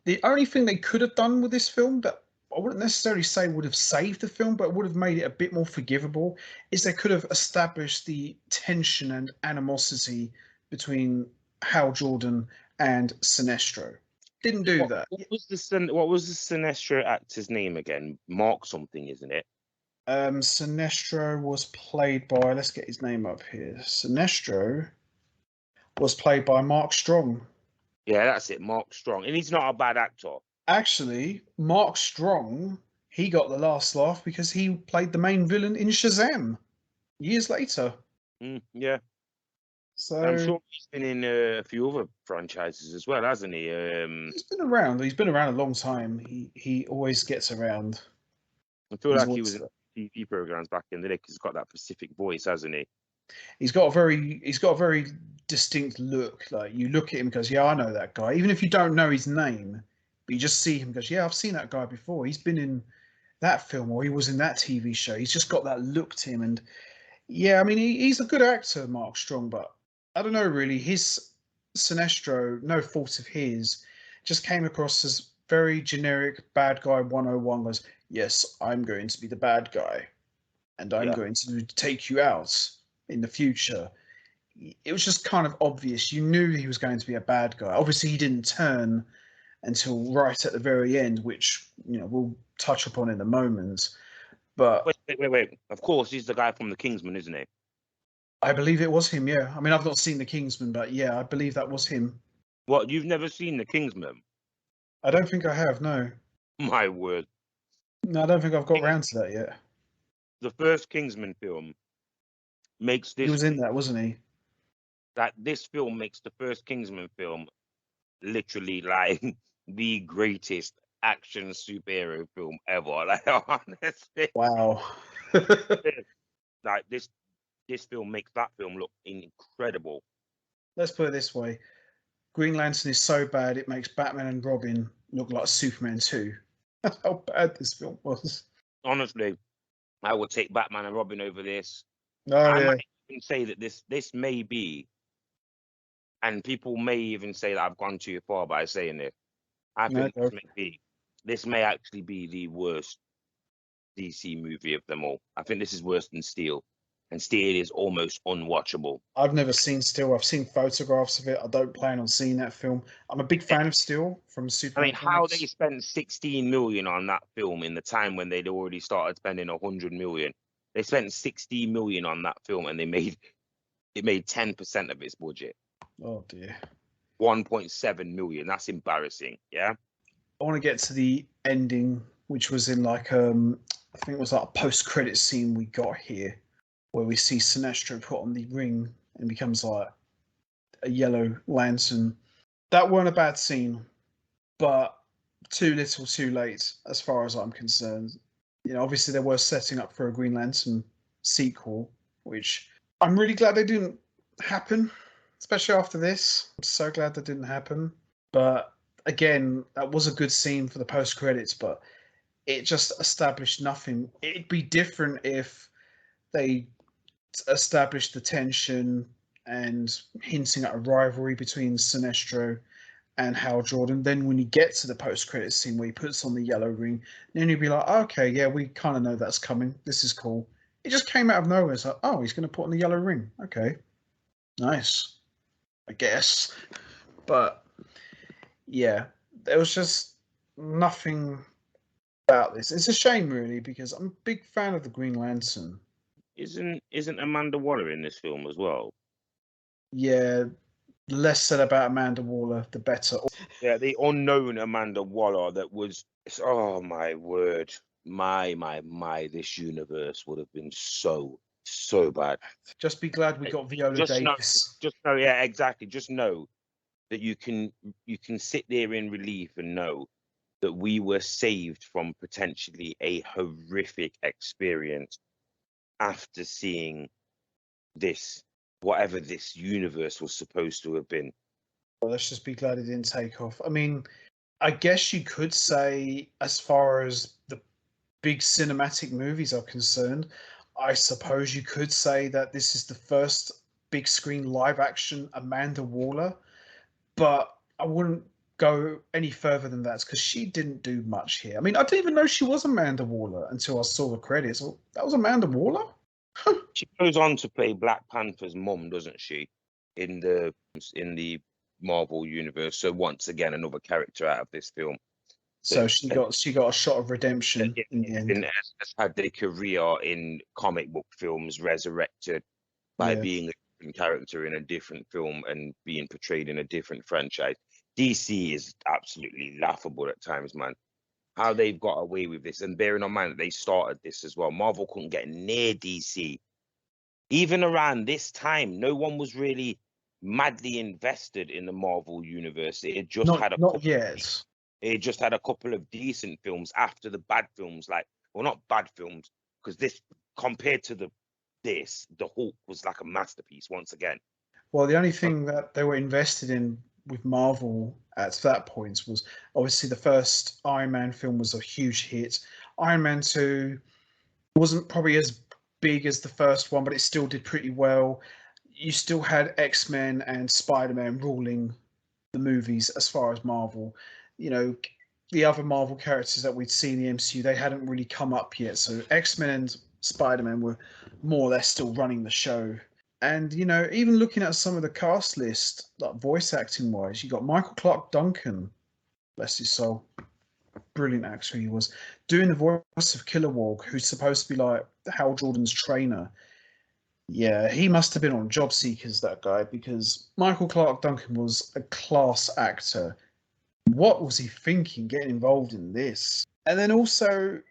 The only thing they could have done with this film that I wouldn't necessarily say would have saved the film, but would have made it a bit more forgivable, is they could have established the tension and animosity between Hal Jordan and Sinestro. Didn't do that. What was the Sinestro actor's name again? Mark something, isn't it? Sinestro was played by, let's get his name up here. Sinestro was played by Mark Strong. Yeah, that's it, Mark Strong. And he's not a bad actor. Actually, Mark Strong, he got the last laugh because he played the main villain in Shazam years later. Yeah. So I'm sure he's been in a few other franchises as well, hasn't he? He's been around. He's been around a long time. He always gets around. I feel like he was in TV programs back in the day because he's got that Pacific voice, hasn't he? He's got a very distinct look. Like you look at him and goes, yeah, I know that guy. Even if you don't know his name, but you just see him and goes, yeah, I've seen that guy before. He's been in that film or he was in that TV show. He's just got that look to him. And yeah, I mean, he's a good actor, Mark Strong, but I don't know really. His Sinestro, no fault of his, just came across as very generic bad guy 101. Goes, yes, I'm going to be the bad guy, and I'm going to take you out in the future. It was just kind of obvious. You knew he was going to be a bad guy. Obviously, he didn't turn until right at the very end, which we'll touch upon in a moment. But wait. Of course, he's the guy from The Kingsman, isn't he? I believe it was him, yeah. I mean, I've not seen The Kingsman, but yeah, I believe that was him. What, you've never seen The Kingsman? I don't think I have, no. My word. No, I don't think I've got round to that yet. The first Kingsman film makes this... He was in that, wasn't he? This film makes the first Kingsman film literally like the greatest action superhero film ever. Like, honestly. Wow. Like, this film makes that film look incredible. Let's put it this way. Green Lantern is so bad it makes Batman and Robin look like Superman 2. That's how bad this film was. Honestly, I would take Batman and Robin over this. I might even say that this may be, and people may even say that I've gone too far by saying this. I think this may actually be the worst DC movie of them all. I think this is worse than Steel. And Steel is almost unwatchable. I've never seen Steel. I've seen photographs of it. I don't plan on seeing that film. I'm a big fan of Steel from Superman. I mean, how they spent 16 million on that film in the time when they'd already started spending 100 million. They spent 60 million on that film and it made 10% of its budget. Oh dear. 1.7 million. That's embarrassing. Yeah. I want to get to the ending, which was in like I think it was like a post-credit scene we got here, where we see Sinestro put on the ring and becomes like a yellow lantern. That weren't a bad scene, but too little, too late, as far as I'm concerned. Obviously they were setting up for a Green Lantern sequel, which I'm really glad they didn't happen, especially after this. I'm so glad that didn't happen. But again, that was a good scene for the post-credits, but it just established nothing. It'd be different if they established the tension and hinting at a rivalry between Sinestro and Hal Jordan. Then when you get to the post-credit scene where he puts on the yellow ring, then you'd be like, okay, yeah, we kind of know that's coming. This is cool. It just came out of nowhere. It's like, oh, he's going to put on the yellow ring. Okay. Nice. I guess. But yeah, there was just nothing about this. It's a shame, really, because I'm a big fan of the Green Lantern. Isn't Amanda Waller in this film as well? Yeah, The less said about Amanda Waller, the better. Yeah, the unknown Amanda Waller that was, oh my word, my, this universe would have been so bad. Just be glad we got Viola Davis. Just know, yeah, exactly. Just know that you can sit there in relief and know that we were saved from potentially a horrific experience after seeing this, whatever this universe was supposed to have been. Well, let's just be glad it didn't take off. I mean, I guess you could say, as far as the big cinematic movies are concerned, I suppose you could say that this is the first big screen live action Amanda Waller, but I wouldn't go any further than that because she didn't do much here. I mean, I didn't even know she was Amanda Waller until I saw the credits. Oh, that was Amanda Waller? She goes on to play Black Panther's mum, doesn't she, in the Marvel universe? So once again, another character out of this film. So she got a shot of redemption in the end. And has had their career in comic book films resurrected by being a different character in a different film and being portrayed in a different franchise. DC is absolutely laughable at times, man. How they've got away with this, and bearing in mind that they started this as well. Marvel couldn't get near DC. Even around this time, no one was really madly invested in the Marvel universe. It just It just had a couple of decent films after the bad films, not bad films, because this, compared to the Hulk was like a masterpiece once again. Well, the only thing that they were invested in with Marvel at that point was obviously the first Iron Man film was a huge hit. Iron Man 2 wasn't probably as big as the first one, but it still did pretty well. You still had X-Men and Spider-Man ruling the movies as far as Marvel. You know, the other Marvel characters that we'd seen in the MCU, they hadn't really come up yet. So X-Men and Spider-Man were more or less still running the show. And, you know, even looking at some of the cast list, like voice acting wise, you got Michael Clark Duncan, bless his soul, brilliant actor he was, doing the voice of Kilowog, who's supposed to be like Hal Jordan's trainer. Yeah, he must have been on Job Seekers, that guy, because Michael Clark Duncan was a class actor. What was he thinking getting involved in this? And then also,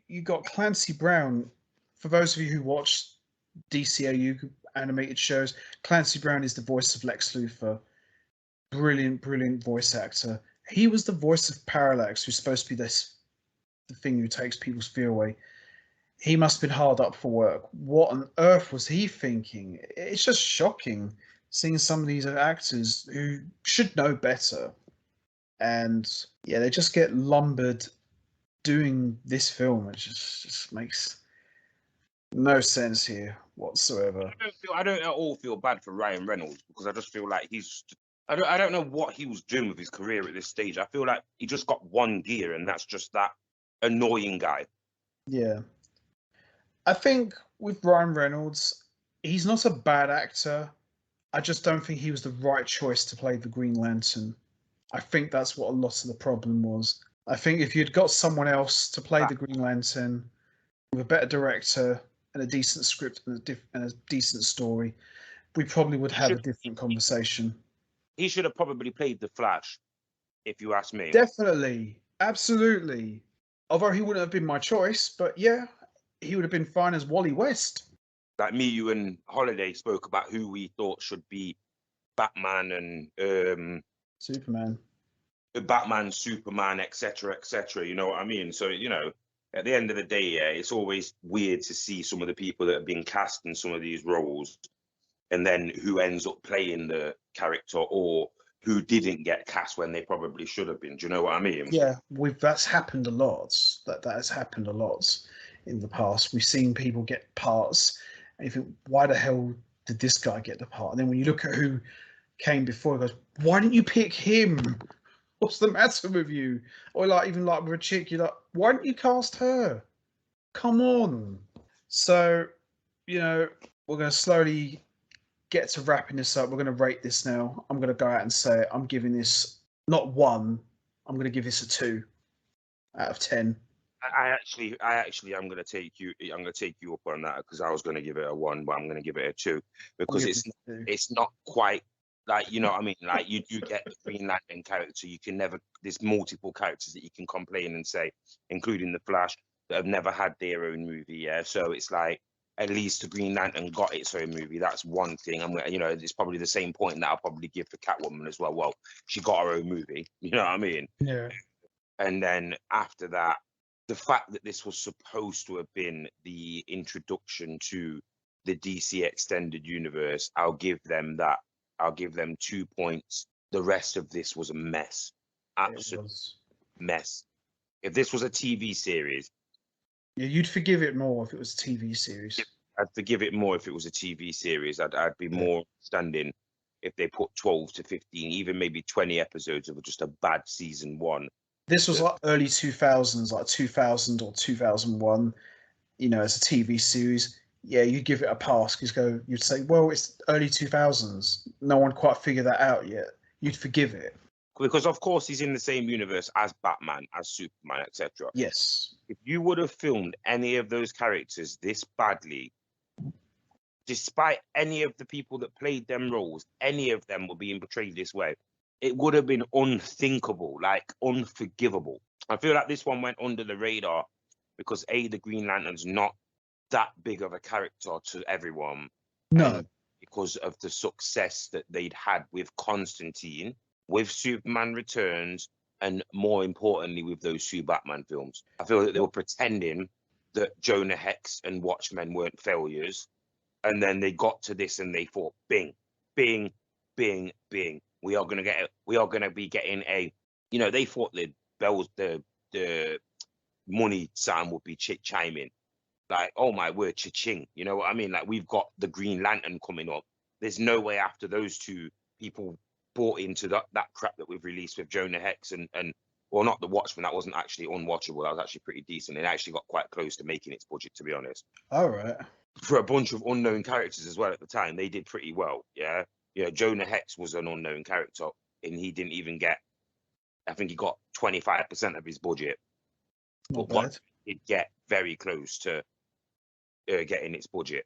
you got Clancy Brown. For those of you who watch DCAU animated shows, Clancy Brown is the voice of Lex Luthor. Brilliant, brilliant voice actor. He was the voice of Parallax, who's supposed to be the thing who takes people's fear away. He must have been hard up for work. What on earth was he thinking? It's just shocking seeing some of these actors who should know better. And yeah, they just get lumbered doing this film. It just makes no sense here whatsoever. I don't at all feel bad for Ryan Reynolds, because I just feel like I don't know what he was doing with his career at this stage. I feel like he just got one gear, and that's just that annoying guy. Yeah. I think with Ryan Reynolds, he's not a bad actor. I just don't think he was the right choice to play the Green Lantern. I think that's what a lot of the problem was. I think if you'd got someone else to play the Green Lantern with a better director and a decent script and a decent story, we probably would have a different conversation. He should have probably played the Flash, if you ask me. Definitely. Absolutely. Although he wouldn't have been my choice, but yeah, he would have been fine as Wally West. Like me, you and Holiday spoke about who we thought should be Batman and Superman, Superman, etc., etc. You know what I mean? So, you know, at the end of the day, yeah, it's always weird to see some of the people that have been cast in some of these roles, and then who ends up playing the character, or who didn't get cast when they probably should have been. Do you know what I mean? Yeah, that's happened a lot. That has happened a lot in the past. We've seen people get parts, and you think, why the hell did this guy get the part? And then when you look at who came before, it goes, why didn't you pick him? What's the matter with you? Or even with a chick, you're like, why didn't you cast her? Come on. So, you know, we're going to slowly get to wrapping this up. We're going to rate this now. I'm going to go out and say I'm giving this not 1. I'm going to give this a 2 out of 10. I actually I'm going to take you up on that, because I was going to give it a 1, but I'm going to give it a 2, because it's not quite Like, you know what I mean? Like, you get the Green Lantern character. You can never. There's multiple characters that you can complain and say, including the Flash, that have never had their own movie. Yeah, so it's like at least the Green Lantern got its own movie. That's one thing. You know, it's probably the same point that I'll probably give for Catwoman as well. Well, she got her own movie. You know what I mean? Yeah. And then after that, the fact that this was supposed to have been the introduction to the DC extended universe, I'll give them that. I'll give them 2 points. The rest of this was a mess. Absolute mess. If this was a TV series, yeah, you'd forgive it more if it was a TV series. I'd forgive it more if it was a TV series. I'd be more standing if they put 12 to 15, even maybe 20 episodes of just a bad season one. This was like early 2000s, like 2000 or 2001, you know, as a TV series. Yeah, you'd give it a pass because you'd say, well, it's early 2000s. No one quite figured that out yet. You'd forgive it. Because, of course, he's in the same universe as Batman, as Superman, etc. Yes. If you would have filmed any of those characters this badly, despite any of the people that played them roles, any of them were being portrayed this way, it would have been unthinkable, like unforgivable. I feel like this one went under the radar because the Green Lantern's not that big of a character to everyone. No. Because of the success that they'd had with Constantine, with Superman Returns, and more importantly, with those two Batman films. I feel that they were pretending that Jonah Hex and Watchmen weren't failures. And then they got to this and they thought, bing, bing, bing, bing. We are going to be getting a, you know, they thought the bells, the money sound would be chiming. Like, oh my word, cha-ching. You know what I mean? Like, we've got the Green Lantern coming up. There's no way after those two people bought into that crap that we've released with Jonah Hex and well, not the Watchmen. That wasn't actually unwatchable. That was actually pretty decent. It actually got quite close to making its budget, to be honest. All right. For a bunch of unknown characters as well at the time, they did pretty well. Yeah. You know, Jonah Hex was an unknown character and he didn't even get, I think he got 25% of his budget. Not but bad. It'd get very close to getting its budget.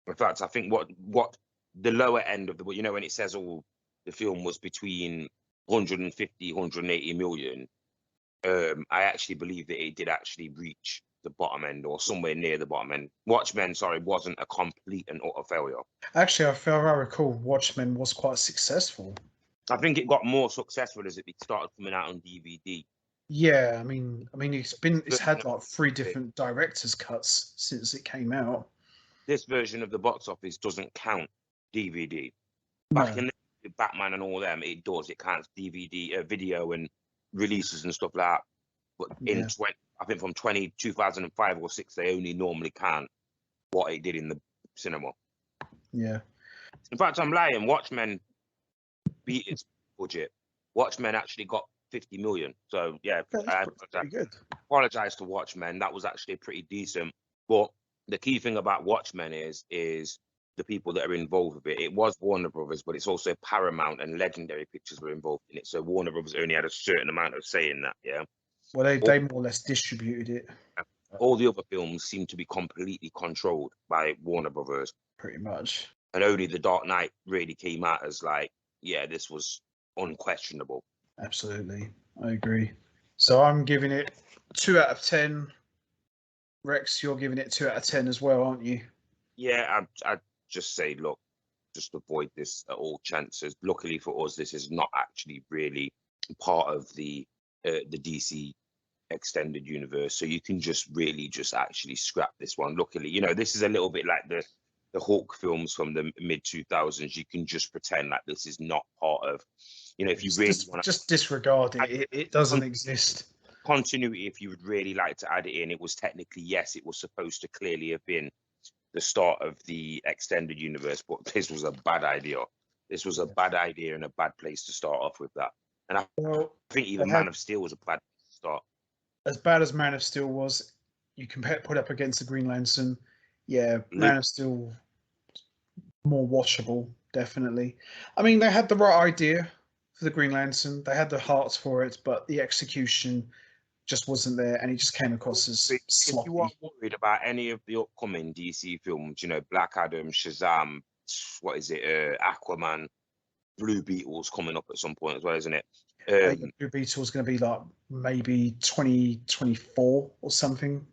In fact, I think what the lower end of the, you know, when it says the film was between 150, 180 million, I actually believe that it did actually reach the bottom end or somewhere near the bottom end. Watchmen, wasn't a complete and utter failure. Actually, I recall Watchmen was quite successful. I think it got more successful as it started coming out on DVD. Yeah, I mean, it's had like 3 different director's cuts since it came out. This version of the box office doesn't count DVD. No. Back in the Batman and all them, it does. It counts DVD, video, and releases and stuff like that. But in I think from 2005 or 6, they only normally count what it did in the cinema. Yeah. In fact, I'm lying. Watchmen beat its budget. Watchmen actually got 50 million. So yeah, I apologize to Watchmen. That was actually pretty decent. But the key thing about Watchmen is the people that are involved with it. It was Warner Brothers, but it's also Paramount and Legendary Pictures were involved in it. So Warner Brothers only had a certain amount of say in that. Yeah. Well, they more or less distributed it. All the other films seem to be completely controlled by Warner Brothers. Pretty much. And only The Dark Knight really came out as like, yeah, this was unquestionable. Absolutely. I agree. So I'm giving it 2 out of 10. Rex, you're giving it 2 out of 10 as well, aren't you? Yeah, I'd just say, look, just avoid this at all chances. Luckily for us, this is not actually really part of the DC extended universe, so you can just actually scrap this one. Luckily, you know, this is a little bit like the Hulk films from the mid 2000s. You can just pretend like this is not part of, you know, if you really want to just disregard it. It doesn't exist. Continuity, if you would really like to add it in, it was technically, yes, it was supposed to clearly have been the start of the extended universe, but this was a bad idea. This was a bad idea and a bad place to start off with that. And I think even Man of Steel was a bad start. As bad as Man of Steel was, you can put up against the Green Lantern. Yeah, Man of Steel more watchable, definitely. I mean, they had the right idea for the Green Lantern. They had the hearts for it, but the execution just wasn't there, and it just came across as sloppy. If you are worried about any of the upcoming DC films, you know, Black Adam, Shazam, what is it, Aquaman, Blue Beetle's coming up at some point as well, isn't it? Blue Beetle's going to be like maybe 2024 or something.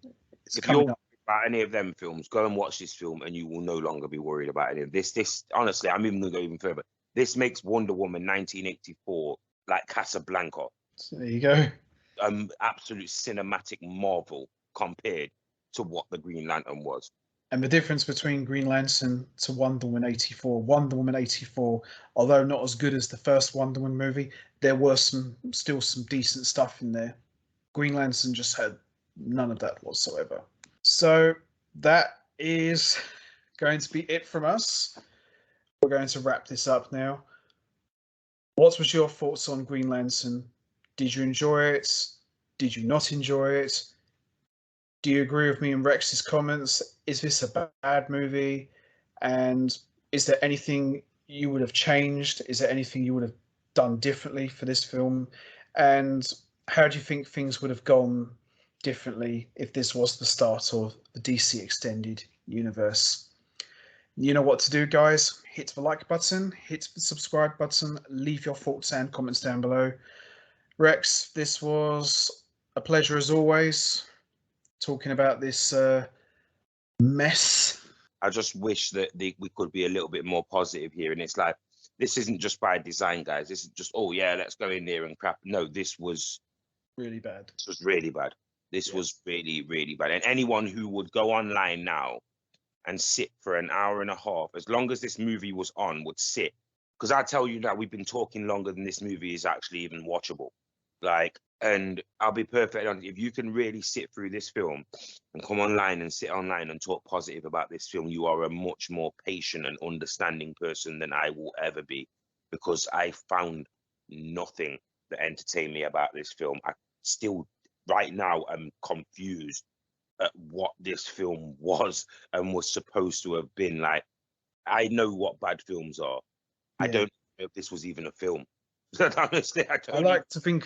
It's If you're coming up. about any of them films, go and watch this film, and you will no longer be worried about any of this. This honestly, I'm even going to go even further. This makes Wonder Woman 1984 like Casablanca, So there you go. absolute cinematic marvel compared to what the Green Lantern was. And the difference between Green Lantern to Wonder Woman 84, Wonder Woman 84, although not as good as the first Wonder Woman movie, there were still some decent stuff in there. Green Lantern just had none of that whatsoever. So that is going to be it from us. We're going to wrap this up now. What was your thoughts on Green Lantern? Did you enjoy it? Did you not enjoy it? Do you agree with me in Rex's comments? Is this a bad movie? And is there anything you would have changed? Is there anything you would have done differently for this film? And how do you think things would have gone differently if this was the start of the DC Extended Universe? You know what to do, guys. Hit the like button, hit the subscribe button, leave your thoughts and comments down below. Rex, this was a pleasure as always, talking about this mess. I just wish that we could be a little bit more positive here. And it's like, this isn't just by design, guys. This is just, oh, yeah, let's go in there and crap. No, this was really bad. This was really bad. This was really, really bad. And anyone who would go online now and sit for an hour and a half, as long as this movie was on, would sit. Because I tell you that we've been talking longer than this movie is actually even watchable. Like, and I'll be perfectly honest, if you can really sit through this film and come online and sit online and talk positive about this film, you are a much more patient and understanding person than I will ever be, because I found nothing that entertained me about this film. I still, right now, am confused at what this film was and was supposed to have been. Like, I know what bad films are. Yeah. I don't know if this was even a film. Honestly, I like to think,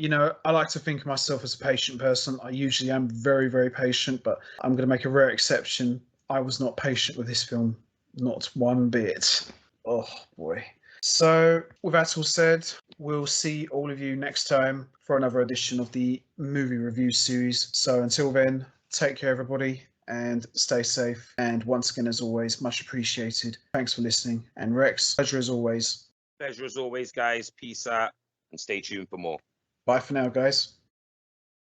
I like to think of myself as a patient person. I usually am very, very patient, but I'm going to make a rare exception. I was not patient with this film, not one bit. Oh boy. So with that all said, we'll see all of you next time for another edition of the movie review series. So until then, take care everybody and stay safe. And once again, as always, much appreciated. Thanks for listening. And Rex, pleasure as always. Pleasure as always, guys. Peace out and stay tuned for more. Bye for now, guys.